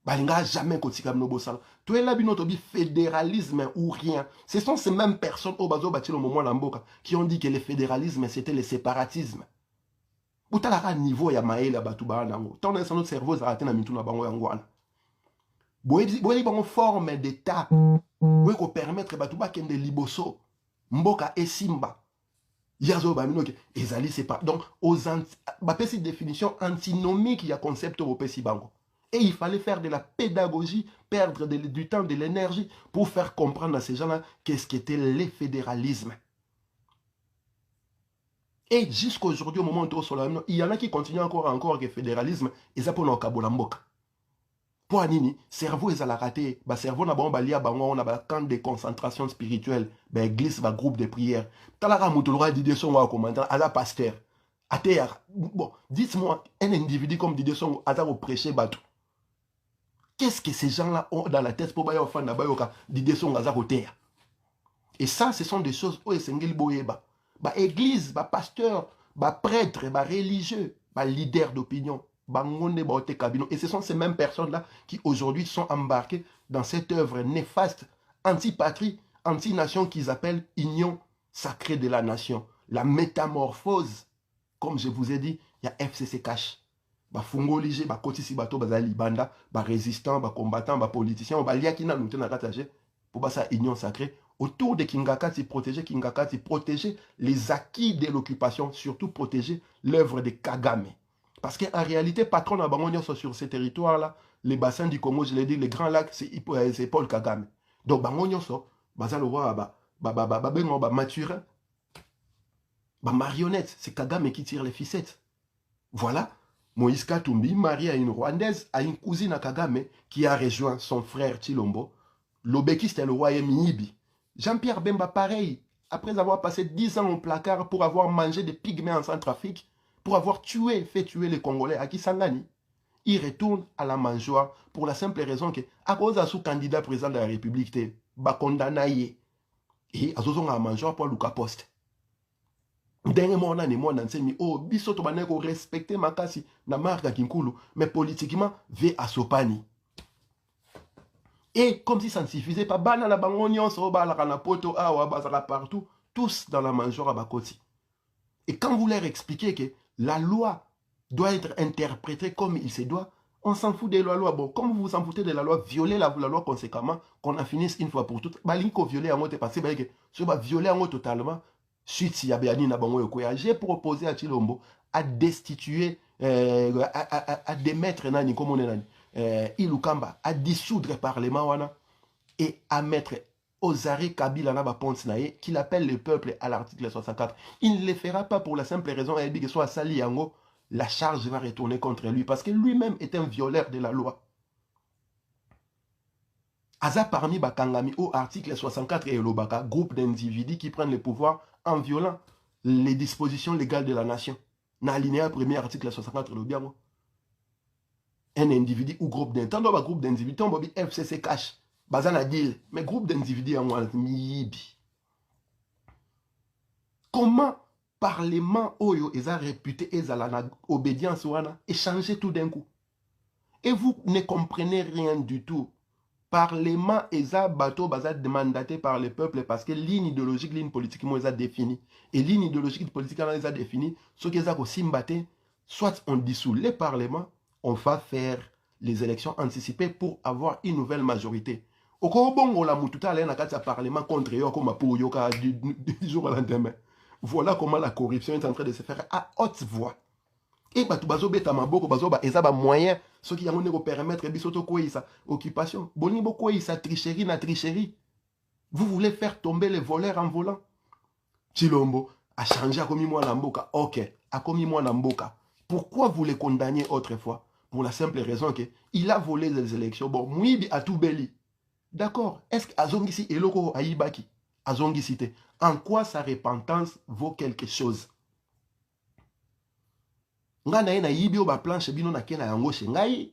Balinga jamais kotika mnobosala. Toi là binotobi fédéralisme ou rien. Ce sont ces mêmes personnes au bazo bâti le moment lamboka qui ont dit que le fédéralisme c'était le séparatisme. Utalaka niveau ya maela batu ba nango. Tant dans notre cerveau ça raté na mitu na bango yangwana. Boye bango forme d'état. Boye ko permettre batu ba kende liboso. Mboka esimba. Yazo ba minoke ezali c'est pas. Donc aux ba pesi définition antinomique ya concept au pesi bango. Et il fallait faire de la pédagogie, perdre du temps, de l'énergie pour faire comprendre à ces gens-là qu'est-ce qu'était le fédéralisme. Et jusqu'à aujourd'hui, au moment où on il y en a qui continuent encore que le fédéralisme, et ça pour nos kabolamboka. Pour Anini, cerveau est à la raté. Le cerveau n'a pas un camp de concentration spirituelle, l'église, un groupe de prière. Talara Moutolora Didier Songo a commenté, à la pasteur. À terre. Bon, dites-moi, un individu comme Didier Songo a prêché bateau. Qu'est-ce que ces gens-là ont dans la tête pour bailler au fan d'abayoka d'idées son gazar au terre? Et ça, ce sont des choses où Esengeli Boyeba. Bah église, bah pasteur, bah prêtre, bah religieux, bah leader d'opinion, bah ngonde bah ote kabino. Et ce sont ces mêmes personnes-là qui aujourd'hui sont embarquées dans cette œuvre néfaste, anti-patrie, anti-nation qu'ils appellent Union sacrée de la nation. La métamorphose, comme je vous ai dit, il y a FCC Cash. Ba fungo lige ba kotisi bato bazali banda ba résistant ba combattant ba politicien ba liaki na nute na kataje pour ba sa union sacrée autour de Kingakati, protéger les acquis de l'occupation, surtout protéger l'œuvre de Kagame. Parce qu'en réalité, patron à Bangonio sur ces territoires-là, les bassins du Congo, je l'ai dit, les grands lacs, c'est Paul Kagame. Donc Bangonio so bazalo wa ba Mathurin, ba marionnette, c'est Kagame qui tire les ficelles. Voilà. Moïse Katumbi, marié à une Rwandaise, à une cousine à Kagame, qui a rejoint son frère Chilombo. L'Obeki, c'était le royaume Nibi. Jean-Pierre Bemba, pareil, après avoir passé 10 ans au placard pour avoir mangé des pygmées en Centrafrique, pour avoir fait tuer les Congolais à Kisangani, il retourne à la mangeoire pour la simple raison que, à cause de son candidat président de la République, il est condamné. Et à son à mangeoire pour Luka Poste. Dernier mois, on a dit, oh, biso to baneko respecter makasi na marque Kinkulu, mais politiquement, ve à Sopani. Et comme si ça ne suffisait pas, banana bangonion, soba la kanapoto, awa bazara partout, tous dans la mangeoire à Bakoti. Et quand vous leur expliquez que la loi doit être interprétée comme il se doit, on s'en fout de la loi. Bon, comme vous vous en foutez de la loi, violez la loi conséquemment, qu'on en finisse une fois pour toutes. Balinko violer en mode passé, que ce va violer en mode totalement. Suite si Yabeani na bango yokoya, j'ai proposé à Chilombo à destituer, à démettre nani comme nani, Ilukamba, à dissoudre le Parlement wana et à mettre Ozari Kabila na ba ponce nae qu'il appelle le peuple à l'article 64. Il ne le fera pas pour la simple raison que soit Sali Yango, la charge va retourner contre lui parce que lui-même est un violeur de la loi. Aza parmi Bakangami au article 64 et Lobaka, groupe d'individus qui prennent le pouvoir en violant les dispositions légales de la nation. Dans l'alinéa premier article 64 Lobiamo. Un individu ou groupe d'individus, tant groupe d'individus, tant bobi FCC cash, bazana deal, mais groupe d'individus en mibi. Comment Parlement Oyo est réputé et à obédience wana échanger tout d'un coup. Et vous ne comprenez rien du tout. Parlement eza bateau bazat mandaté par le peuple parce que ligne idéologique, ligne politique, moi eza définie. Et ligne idéologique politique, on eza définie. Ce qui est simbaté, soit on dissout les parlements, on va faire les élections anticipées pour avoir une nouvelle majorité. Au Kobongo la mututa la na kati parlement contre yo comme pour yoka du jour au lendemain. Voilà comment la corruption est en train de se faire à haute voix. Et bato bazo beta maboko bazo ba eza ba moyen ce qui yango ne permettre bisoto koisa occupation boni boko isa tricherie na tricherie. Vous voulez faire tomber les voleurs en volant. Chilombo a changé a commis moi na mboka. OK, a commis moi na mboka. Pourquoi vous les condamnez autrefois? Pour la simple raison qu'il a volé les élections. Bon, Mouibi a tout belli. D'accord. Est-ce qu'Azongisi et Loko Aïbaki? Azongisi te. En quoi sa repentance vaut quelque chose? Nga na ye na yibi o ba planche bino na ke na yango chez ngai.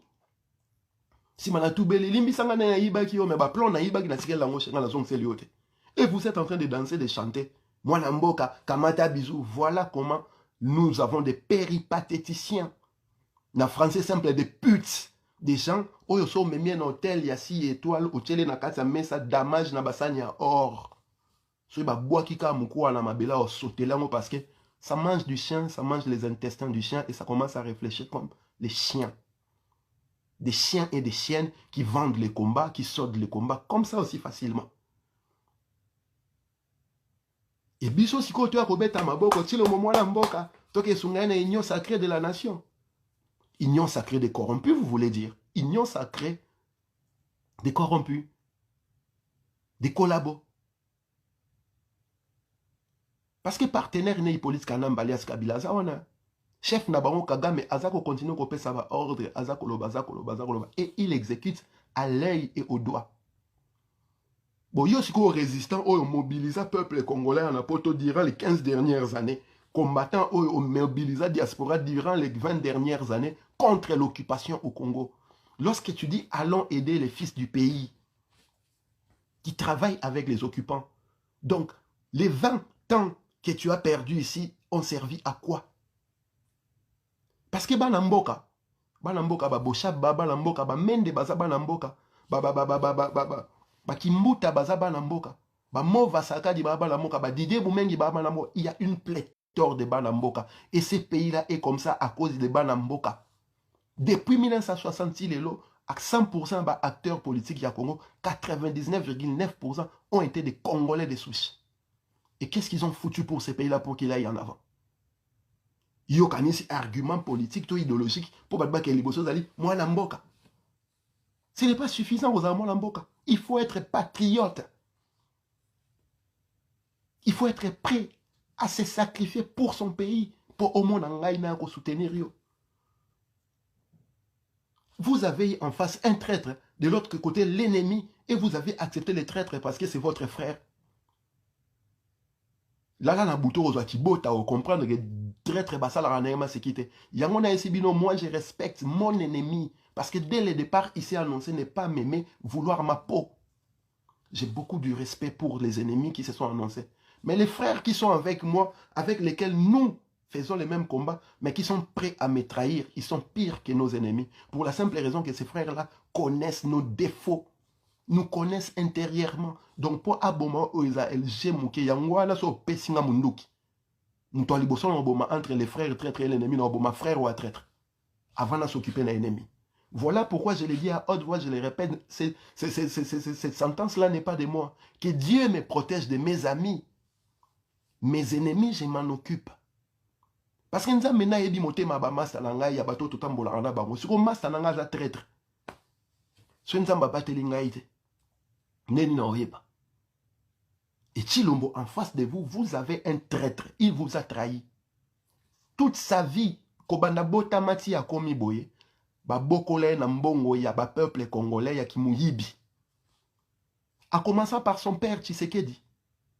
Si mana tout belli limbi sanga na yibaki yo me ba plan na yibaki na sikela yango chez nga na zongisi yote. Et vous êtes en train de danser, de chanter. Moi Namboka, Kamata Bisou. Voilà comment nous avons des péripatéticiens. Na français simple, des putes. Des gens, oyo so memi un hôtel, ya 6 étoiles, hôtel na kati ya mesa, damage na basani ya or. So ba bois kika mukua na mabela o sotelango parce que ça mange du chien, ça mange les intestins du chien et ça commence à réfléchir comme les chiens. Des chiens et des chiennes qui vendent les combats, qui sortent les combats, comme ça aussi facilement. Et biso siko tu as kobeta maboko, ti le moment la mboka, toke sungana union sacrée de la nation. Union sacrée des corrompus, vous voulez dire? Union sacrée des corrompus, des collabos. Parce que partenaire n'est Hippolyte Kanam Balias Kabila, chef Nabaron Kagame, Azako continue à sa ordre, Azako Loba, et il exécute à l'œil et au doigt. Bon, il y a aussi résistant, au mobilisant peuple congolais en apoto durant les 15 dernières années, combattant au mobilisant diaspora durant les 20 dernières années contre l'occupation au Congo. Lorsque tu dis allons aider les fils du pays qui travaillent avec les occupants, donc les 20 ans que tu as perdus ici ont servi à quoi? Parce que Banamboka, Bosha, Banamboka, Mende Baza Banamboka, Kimbuta Baza Banamboka, Mova Sakadi Banamboka, Didier Boumengi Banamboka, il y a une pléthore de Banamboka. Et ce pays-là est comme ça à cause de Banamboka. Depuis 1966, à 100% d'acteurs politiques du Congo, 99,9% ont été des Congolais de souche. Et qu'est-ce qu'ils ont foutu pour ces pays-là pour qu'il aille en avant? Il y a un argument politique, tout idéologique, pour que les bossos allaient, moi Lamboka. Ce n'est pas suffisant aux Allemands Lamboka. Il faut être patriote. Il faut être prêt à se sacrifier pour son pays, pour au monde en soutenir. Vous avez en face un traître, de l'autre côté l'ennemi, et vous avez accepté le traître parce que c'est votre frère. Là, na bouton aux Atibota, au comprendre que traître basal à Naïma c'est quitté. Yangona Esibino, moi je respecte mon ennemi. Parce que dès le départ, il s'est annoncé ne pas m'aimer, vouloir ma peau. J'ai beaucoup de respect pour les ennemis qui se sont annoncés. Mais les frères qui sont avec moi, avec lesquels nous faisons les mêmes combats, mais qui sont prêts à me trahir, ils sont pires que nos ennemis. Pour la simple raison que ces frères-là connaissent nos défauts, nous connaissent intérieurement. Donc, pour Aboma, Oizael, Jemuke, Yangwana, so Pessinga Munduki. Nous sommes entre les frères traîtres et l'ennemi, nous sommes frères ou traîtres. Avant de s'occuper de l'ennemi. Voilà pourquoi je l'ai dit à haute voix, je le répète, cette sentence-là n'est pas de moi. Que Dieu me protège de mes amis. Mes ennemis, je m'en occupe. Parce que nous avons maintenant dit que nous avons master nanga ya bato tout en bola na bango. Si on master nanga za traître. Si nous avons battu l'ingaïté. Neni na oyeba. Et Chilombo, en face de vous, vous avez un traître. Il vous a trahi. Toute sa vie, Kobanda Botamati ya komi boye. Ba bokole na mbongo ya ba peuple congolais ya kimuyibi. A commençant par son père Tshisekedi.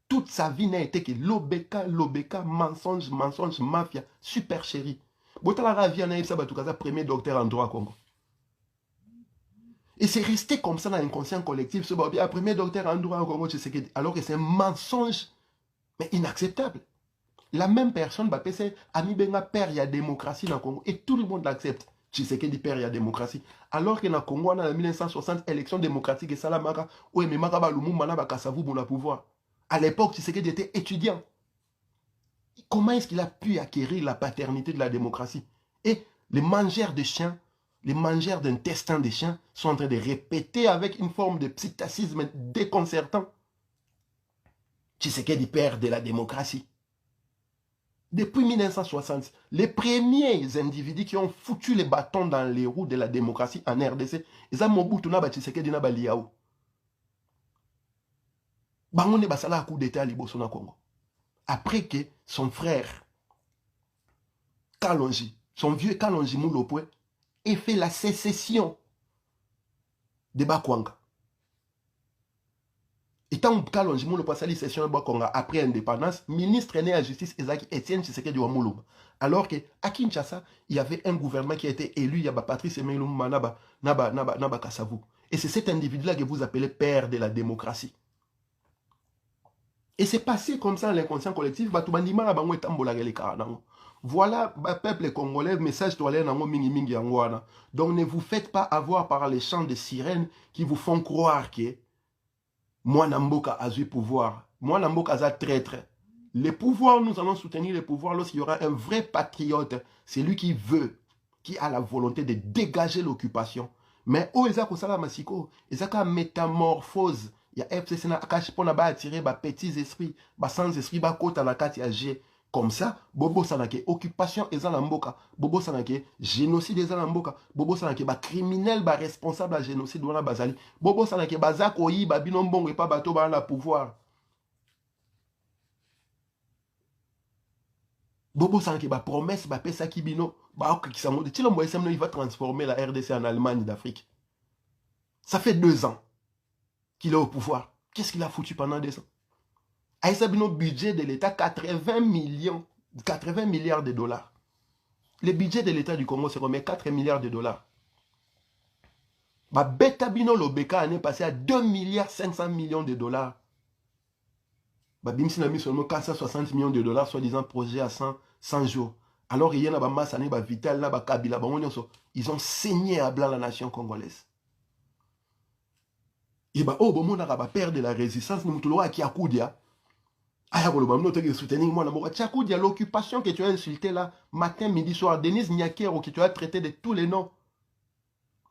Toute sa vie n'a été que lobeka, mensonge, mafia, super chéri. Botala Ravia na Ipsa Batukaza, premier docteur en droit Congo. Et c'est resté comme ça dans l'inconscient collectif. Ce bien premier docteur en droit au Congo, alors que c'est un mensonge, mais inacceptable. La même personne, c'est Ami Benga père, il y a démocratie dans le Congo. Et tout le monde l'accepte. Tshisekedi père, il y a démocratie. Alors que dans le Congo, on a 1960, élection démocratique et Salamaka, où il Makaba Lumumba Bakasavu pour le pouvoir. À l'époque, Tshisekedi était étudiant. Comment est-ce qu'il a pu acquérir la paternité de la démocratie? Et les mangeurs de chiens, les mangeurs d'intestins des chiens sont en train de répéter avec une forme de psittacisme déconcertant. Tshisekedi père de la démocratie. Depuis 1960, les premiers individus qui ont foutu les bâtons dans les roues de la démocratie en RDC, ils ont Mobutu na Tshisekedi na Baliao. Bangone basala a coup d'état à Liboso na Congo. Après que son frère Kalonji son vieux Kalonji Moulopoué, et fait la sécession de Bakwanga. Et tant que Kalonji Moulopoué a la sécession de Bakwanga après l'indépendance, ministre né à la justice Etienne Tshisekedi wa Moulouba. Alors qu'à Kinshasa, il y avait un gouvernement qui a été élu, il y a Patrice Emeilumba Naba Kassavou. Et c'est cet individu-là que vous appelez père de la démocratie. Et c'est passé comme ça l'inconscient collectif. Voilà, peuple congolais, message toilette mingi angwana. Donc ne vous faites pas avoir par les chants de sirènes qui vous font croire que moi Namboka a eu pouvoir. Moi Namboka a traître. Les pouvoirs, nous allons soutenir les pouvoirs lorsqu'il y aura un vrai patriote. C'est lui qui veut, qui a la volonté de dégager l'occupation. Mais oh, ils ont ça masiko, ils ont métamorphose. Il y a FCC na akash pour na ba attirer ba petits esprits, ba sans esprit ba kota na kati ag. Comme ça, bobo sanake occupation ezala mboka, bobo sanake génocide ezala mboka, bobo sanake ba criminel ba responsable à génocide wana bazali, bobo sanake bazako yi ba binombongo et pas bato ba na pouvoir. Bobo sanake ba promesse ba pesa kibino, ba okisango de tilombo SMN il va transformer la RDC en Allemagne d'Afrique. Ça fait 2 ans qu'il est au pouvoir. Qu'est-ce qu'il a foutu pendant 2 ans? Aïssa Bino, budget de l'État, 80 milliards de dollars. Le budget de l'État du Congo, c'est combien? 4 milliards de dollars. Bah, Beta Bino, l'Obeka, est passé à 2 milliards 500 millions de dollars. Bah, Bimsi n'a mis seulement 460 millions de dollars, soi-disant projet à 100 jours. Alors, il y a un Massane, Vital, Kabila, ils ont saigné à blanc la nation congolaise. Et bah, oh, bon, on a perdre de la résistance, nous avons qui a Koudia. Soutenir l'occupation que tu as insulté là, matin, midi, soir, Denise Nyakero, que tu as traité de tous les noms.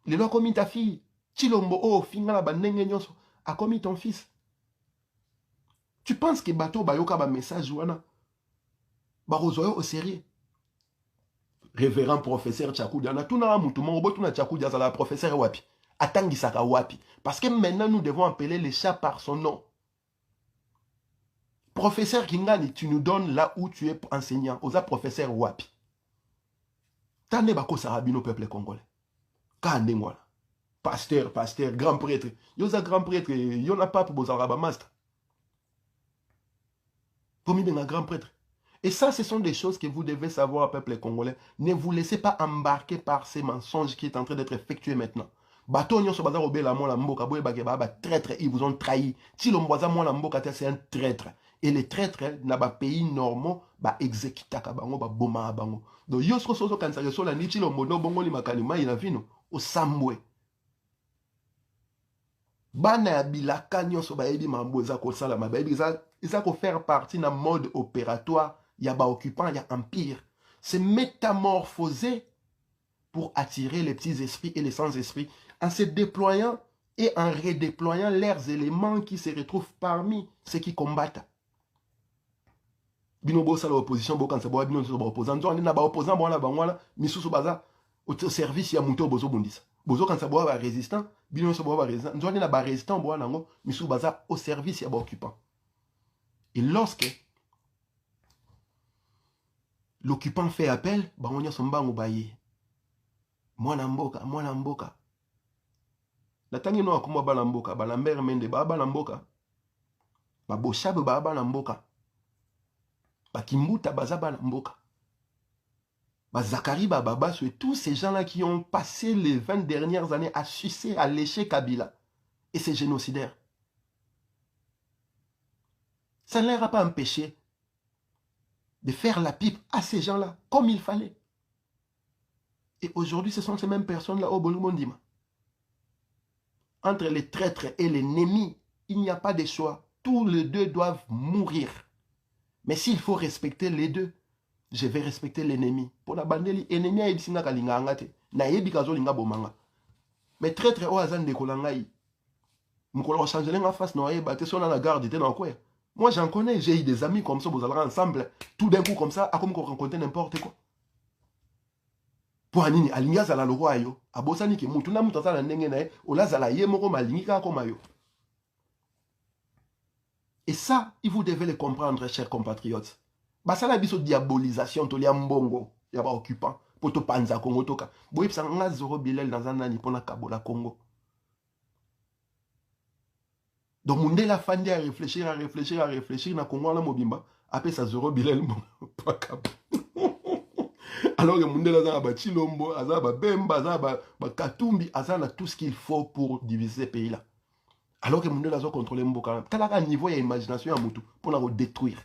Les noms commis ta fille. Chilombo, oh, Fingala, Banenge Nyonso, a commis ton fils. Tu penses que Bato Bayoka ba message wana Barozoyo au sérieux? Révérend professeur Tchakoudia, na tuna mutumo, obotuna Tchakoudia, ça la professeur Wapi. Atangi Saka Wapi. Parce que maintenant, nous devons appeler les chats par son nom. Professeur Kingani, tu nous donnes là où tu es enseignant. Osa professeur Wapi. Tane bako sarabino peuple congolais. Kande ngwala. Pasteur, grand prêtre. Yosa grand prêtre, yona pas pour bozaraba master. Pour mis un grand prêtre. Et ça, ce sont des choses que vous devez savoir, peuple congolais. Ne vous laissez pas embarquer par ces mensonges qui est en train d'être effectués maintenant. Bato nyon so bazar obela mon la mboka boye bageba traître, ils vous ont trahi. Si l'omboisa mon la mboka c'est un traître. Et les traîtres, na ba pays normaux, ba exécuta kabango, ba boma bango. Donc yosko soso kansa yoso la nichi lombono bongo li makanima ina vino o sambwe. Bana ya bilaka nyonso ba ebi mambo za ko sala ma ba ebi za ko faire partie na mode opératoire, ya ba occupant, ya empire. C'est métamorphosé pour attirer les petits esprits et les sans-esprits en se déployant et en redéployant leurs éléments qui se retrouvent parmi ceux qui combattent. Binobo sa l'opposition, bo kansa bo bino so ba opposant, on na ba opposant bo na ba ngwala, misusu baza au service ya muto bozo bundisa. Bozo kansa bo ba résistant, bino so bo ba résistant, on na ba résistant bo na ngo, misusu baza au service ya ba occupant. Et lorsque l'occupant fait appel, ba ngonya so mbango baye. Mwana mboka. La tangi no akuma bala mboka, bala mbere mende ba bala mboka. Ba boshabe ba bala mboka. Bakimbuta Bazaba Mboka, Zakari Bababasu et tous ces gens-là qui ont passé les 20 dernières années à sucer, à lécher Kabila et ces génocidaires. Ça ne leur a pas empêché de faire la pipe à ces gens-là comme il fallait. Et aujourd'hui, ce sont ces mêmes personnes-là au Bonumondima. Entre les traîtres et l'ennemi, il n'y a pas de choix. Tous les deux doivent mourir. Mais s'il faut respecter les deux, je vais respecter l'ennemi. Pour la bandeli, l'ennemi a dit que kalinga angate. Na yebi kazo linga bomanga. Mais traître o azan de kolangai. Mukolo changer la face no yeba te sona la garde te na quoi. Moi j'en connais, j'ai eu des amis comme ça, vous allez ensemble, tout d'un coup comme ça, à comme qu'on rencontre n'importe quoi. Pour anini alinga za la loro ayo, abosani ke mutu na mutu za ndenge na ye, ola za la ye moko malingi ka koma yo. Et ça, vous devez le comprendre, chers compatriotes. Basala biso diabolisation, to liya mbongo, yaba occupant. poto panza Congo toka. Boye psa nga Zoro Bilel dans un nani pona kabola Congo. Donc Mundela Fandi à réfléchir na Congo la mobimba. Après ça Zoro Bilel pas cap. Alors que Mundela za ba Chilombo, azaba Bemba, azaba ba Katumbi, azana tout ce qu'il faut pour diviser ce pays là. Alors que Mundela za contrôler Mboka. Talaka niveau il y a imagination à Moutou pour la détruire.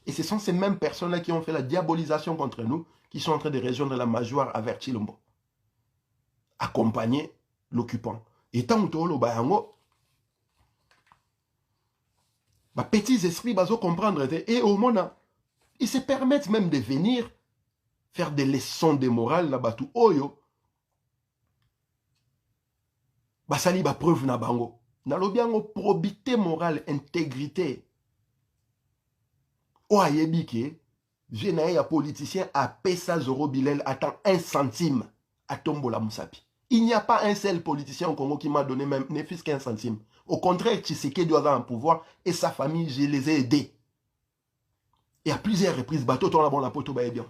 Et ce sont ces mêmes personnes-là qui ont fait la diabolisation contre nous, qui sont en train de rejoindre la Majoire à vers Chilombo. Accompagner l'occupant. Et tant que le bayango, petits esprits bazo comprendre. Et au monde, ils se permettent même de venir faire des leçons de morale là-bas tout oyo. Basali ba preuve na bango. Na lobiango probité morale, intégrité. O ayebike, jenaye ya politicien a pesa Zoro Bilel attend 1 centime à Tombola Moussapi. Il n'y a pas un seul politicien au Congo qui m'a donné même ne fût qu'un centime. Au contraire, Tshisekedi doit avoir un pouvoir et sa famille, je les ai aidés. Et à plusieurs reprises, bateau ton la bon la poto ba bien.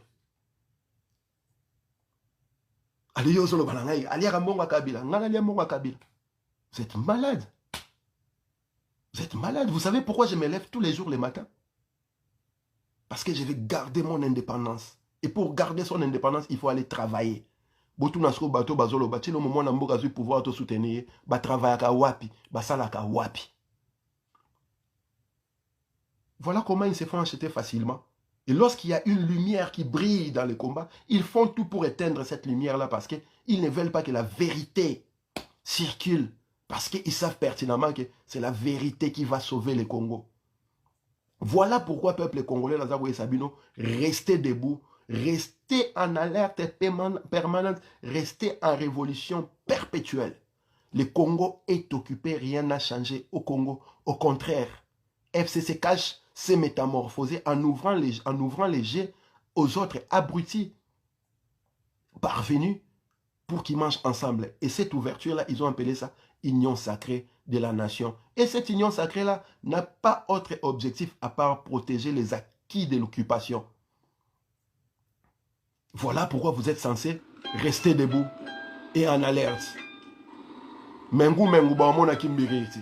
Allez yo solo balangai, allez Ramonga Kabila, ngana lia Monga Kabila. Vous êtes malade. Vous êtes malade. Vous savez pourquoi je me lève tous les jours les matins? Parce que je vais garder mon indépendance. Et pour garder son indépendance, il faut aller travailler. Botu nasko bato bazolo bati le moment na mboka zui pouvoir te soutenir, ba travailler ka wapi, ba sala ka wapi. Voilà comment ils se font acheter facilement. Et lorsqu'il y a une lumière qui brille dans le combat, ils font tout pour éteindre cette lumière-là parce qu'ils ne veulent pas que la vérité circule. Parce qu'ils savent pertinemment que c'est la vérité qui va sauver le Congo. Voilà pourquoi, peuple congolais, Lazaro Sabino, restez debout, restez en alerte permanente, restez en révolution perpétuelle. Le Congo est occupé, rien n'a changé au Congo. Au contraire, FCC cache s'est métamorphosé en ouvrant les jets aux autres abrutis parvenus pour qu'ils mangent ensemble. Et cette ouverture-là, ils ont appelé ça union sacrée de la nation. Et cette union sacrée-là n'a pas autre objectif à part protéger les acquis de l'occupation. Voilà pourquoi vous êtes censés rester debout et en alerte. Mengu mengu ba mona kimbiriti.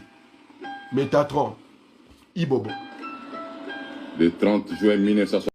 Métatron. Ibobo. Le 30 juin 1960.